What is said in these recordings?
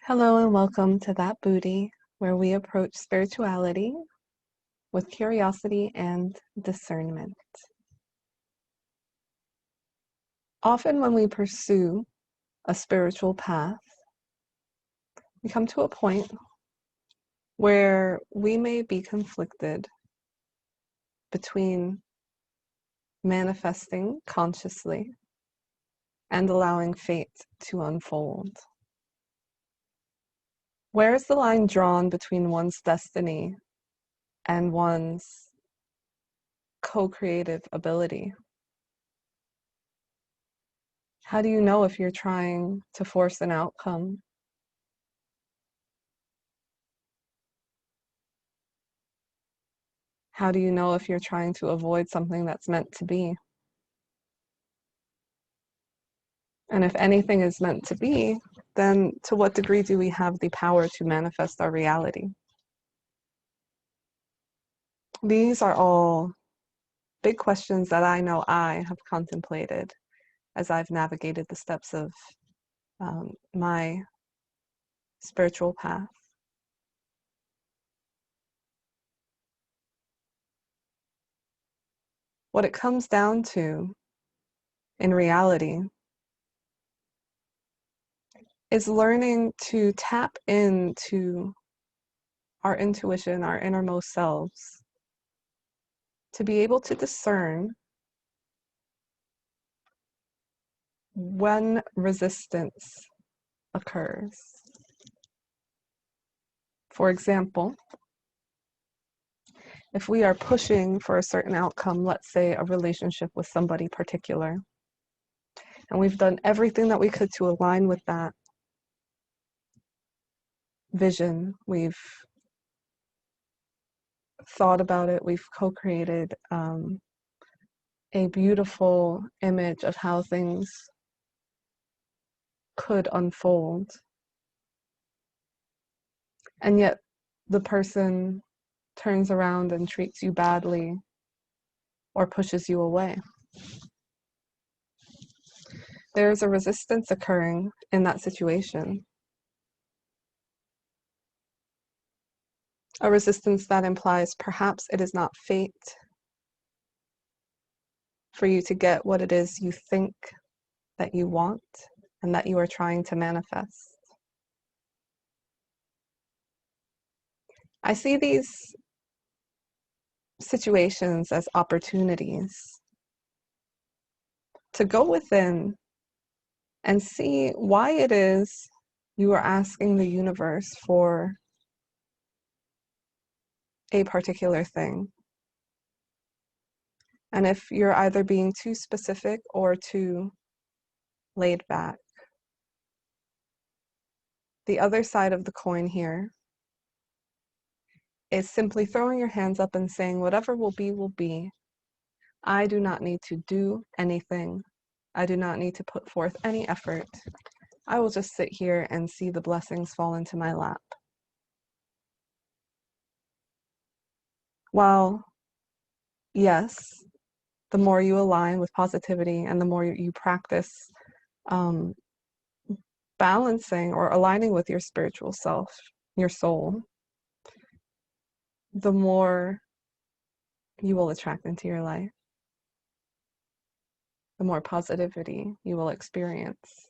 Hello and welcome to That Booty, where we approach spirituality with curiosity and discernment. Often when we pursue a spiritual path, we come to a point where we may be conflicted between manifesting consciously and allowing fate to unfold. Where is the line drawn between one's destiny and one's co-creative ability? How do you know if you're trying to force an outcome? How do you know if you're trying to avoid something that's meant to be? And if anything is meant to be, then to what degree do we have the power to manifest our reality? These are all big questions that I know I have contemplated as I've navigated the steps of my spiritual path. What it comes down to in reality is learning to tap into our intuition, our innermost selves, to be able to discern when resistance occurs. For example, if we are pushing for a certain outcome, let's say a relationship with somebody particular, and we've done everything that we could to align with that vision, we've thought about it, we've co-created a beautiful image of how things could unfold. And yet the person turns around and treats you badly or pushes you away. There's a resistance occurring in that situation. A resistance that implies perhaps it is not fate for you to get what it is you think that you want and that you are trying to manifest. I see these situations as opportunities to go within and see why it is you are asking the universe for a particular thing. And if you're either being too specific or too laid back. The other side of the coin here is simply throwing your hands up and saying, whatever will be, will be. I do not need to do anything. I do not need to put forth any effort. I will just sit here and see the blessings fall into my lap. While, yes, the more you align with positivity and the more you practice balancing or aligning with your spiritual self, your soul, the more you will attract into your life, the more positivity you will experience.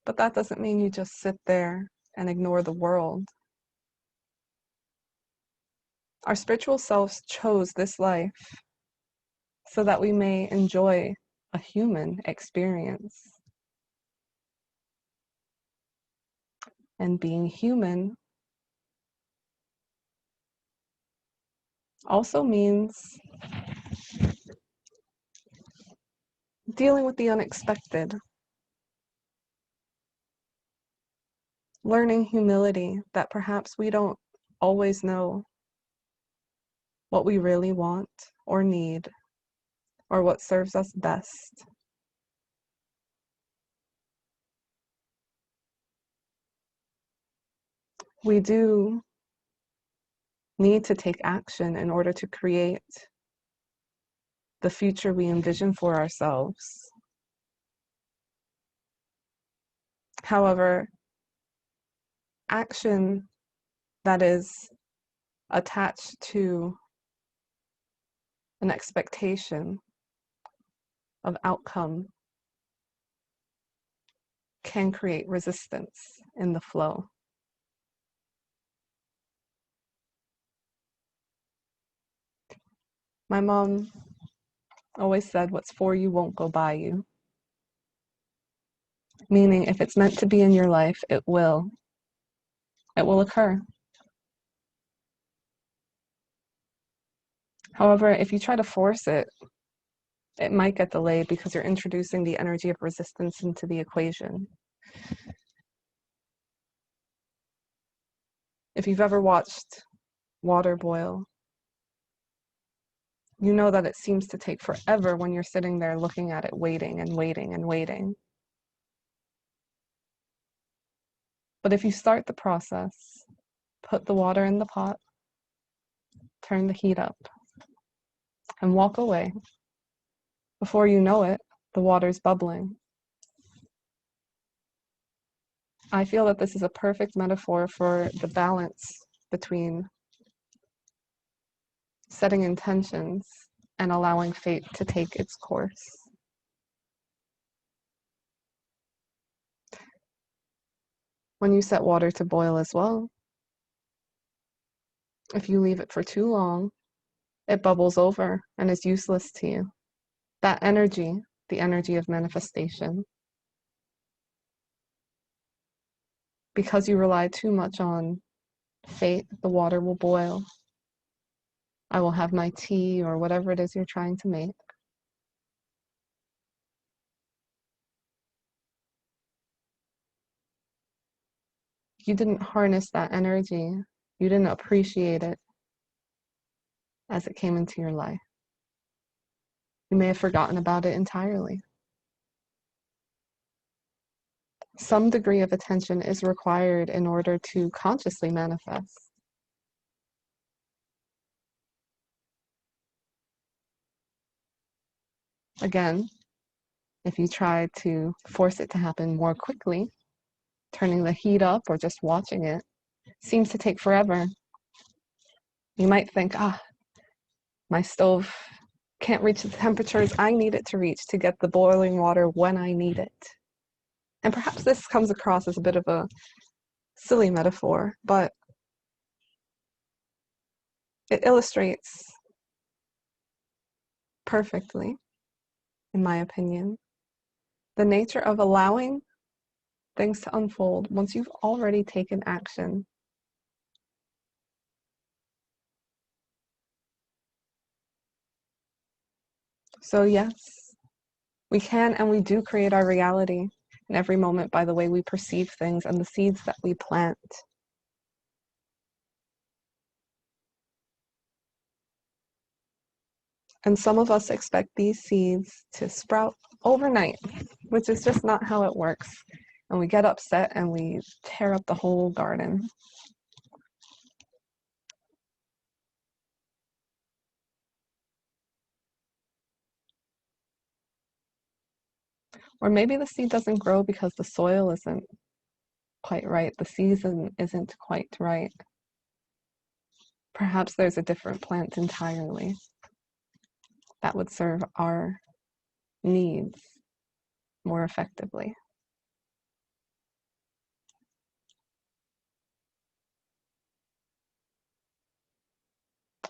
But that doesn't mean you just sit there and ignore the world. Our spiritual selves chose this life so that we may enjoy a human experience. And being human also means dealing with the unexpected, learning humility that perhaps we don't always know what we really want or need or what serves us best. We do need to take action in order to create the future we envision for ourselves. However, action that is attached to an expectation of outcome can create resistance in the flow. My mom always said, what's for you won't go by you. Meaning, if it's meant to be in your life, it will. It will occur. However, if you try to force it, it might get delayed because you're introducing the energy of resistance into the equation. If you've ever watched water boil, you know that it seems to take forever when you're sitting there looking at it, waiting and waiting and waiting. But if you start the process, put the water in the pot, turn the heat up, and walk away, before you know it, the water's bubbling. I feel that this is a perfect metaphor for the balance between setting intentions and allowing fate to take its course. When you set water to boil as well, if you leave it for too long, it bubbles over and is useless to you. That energy, the energy of manifestation, because you rely too much on fate, the water will boil. I will have my tea or whatever it is you're trying to make. You didn't harness that energy. You didn't appreciate it as it came into your life. You may have forgotten about it entirely. Some degree of attention is required in order to consciously manifest. Again, if you try to force it to happen more quickly, turning the heat up or just watching it seems to take forever. You might think, my stove can't reach the temperatures I need it to reach to get the boiling water when I need it. And perhaps this comes across as a bit of a silly metaphor, but it illustrates perfectly, in my opinion, the nature of allowing things to unfold once you've already taken action. So yes, we can and we do create our reality in every moment by the way we perceive things and the seeds that we plant. And some of us expect these seeds to sprout overnight, which is just not how it works. And we get upset and we tear up the whole garden. Or maybe the seed doesn't grow because the soil isn't quite right, the season isn't quite right. Perhaps there's a different plant entirely that would serve our needs more effectively.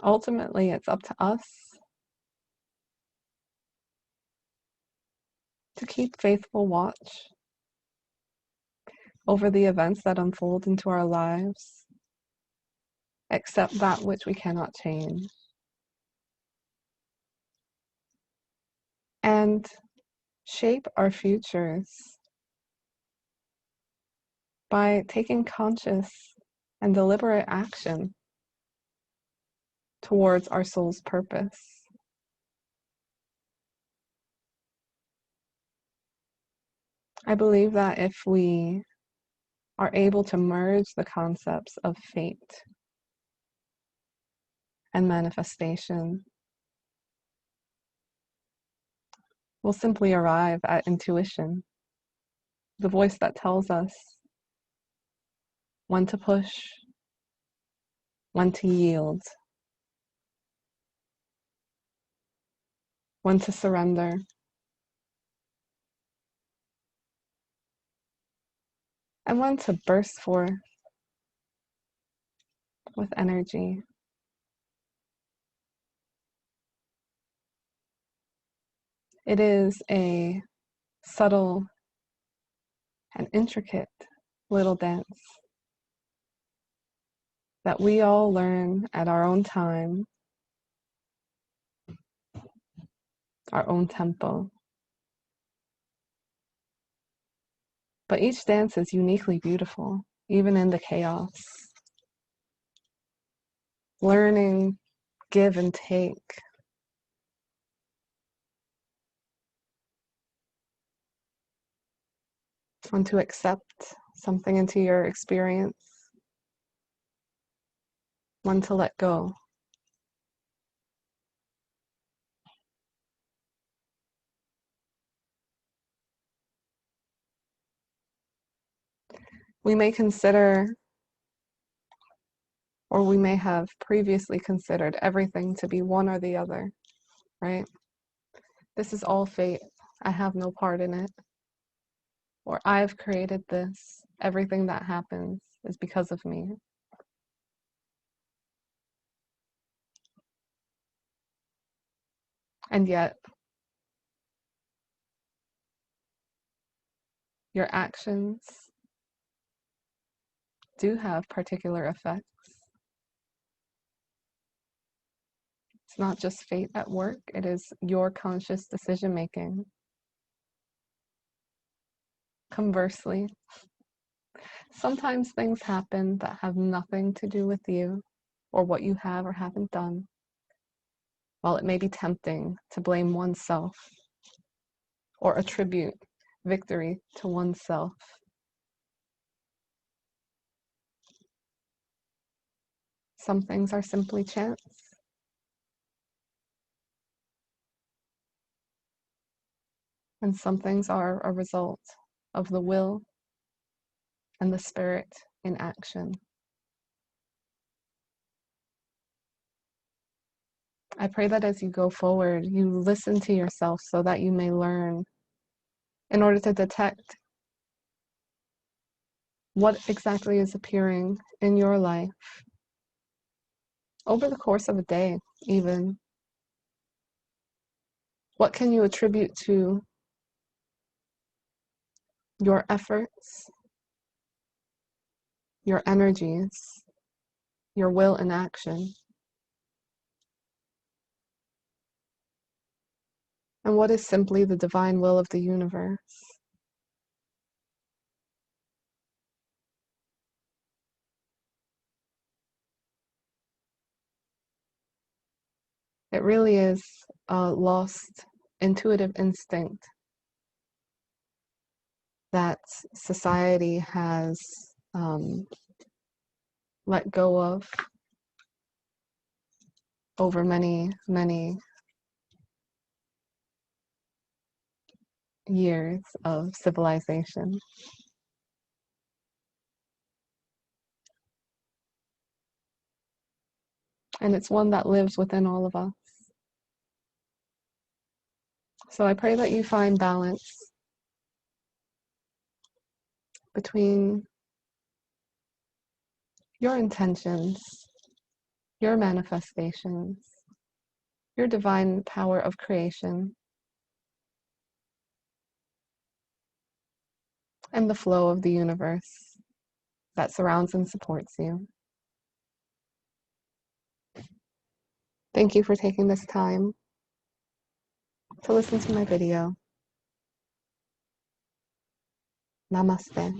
Ultimately, it's up to us to keep faithful watch over the events that unfold into our lives, accept that which we cannot change, and shape our futures by taking conscious and deliberate action towards our soul's purpose. I believe that if we are able to merge the concepts of fate and manifestation, we'll simply arrive at intuition, the voice that tells us when to push, when to yield, when to surrender, and when to burst forth with energy. It is a subtle and intricate little dance that we all learn at our own time, our own tempo. But each dance is uniquely beautiful, even in the chaos. Learning, give and take. When to accept something into your experience, when to let go. We may consider, or we may have previously considered everything to be one or the other, right? This is all fate. I have no part in it. Or I've created this. Everything that happens is because of me. And yet, your actions do have particular effects. It's not just fate at work, it is your conscious decision making. Conversely, sometimes things happen that have nothing to do with you or what you have or haven't done. While it may be tempting to blame oneself or attribute victory to oneself, some things are simply chance. And some things are a result of the will and the spirit in action. I pray that as you go forward, you listen to yourself so that you may learn in order to detect what exactly is appearing in your life over the course of a day, even. What can you attribute to your efforts, your energies, your will in action? And what is simply the divine will of the universe? It really is a lost intuitive instinct that society has let go of over many, many years of civilization. And it's one that lives within all of us. So I pray that you find balance between your intentions, your manifestations, your divine power of creation, and the flow of the universe that surrounds and supports you. Thank you for taking this time to listen to my video. Namaste.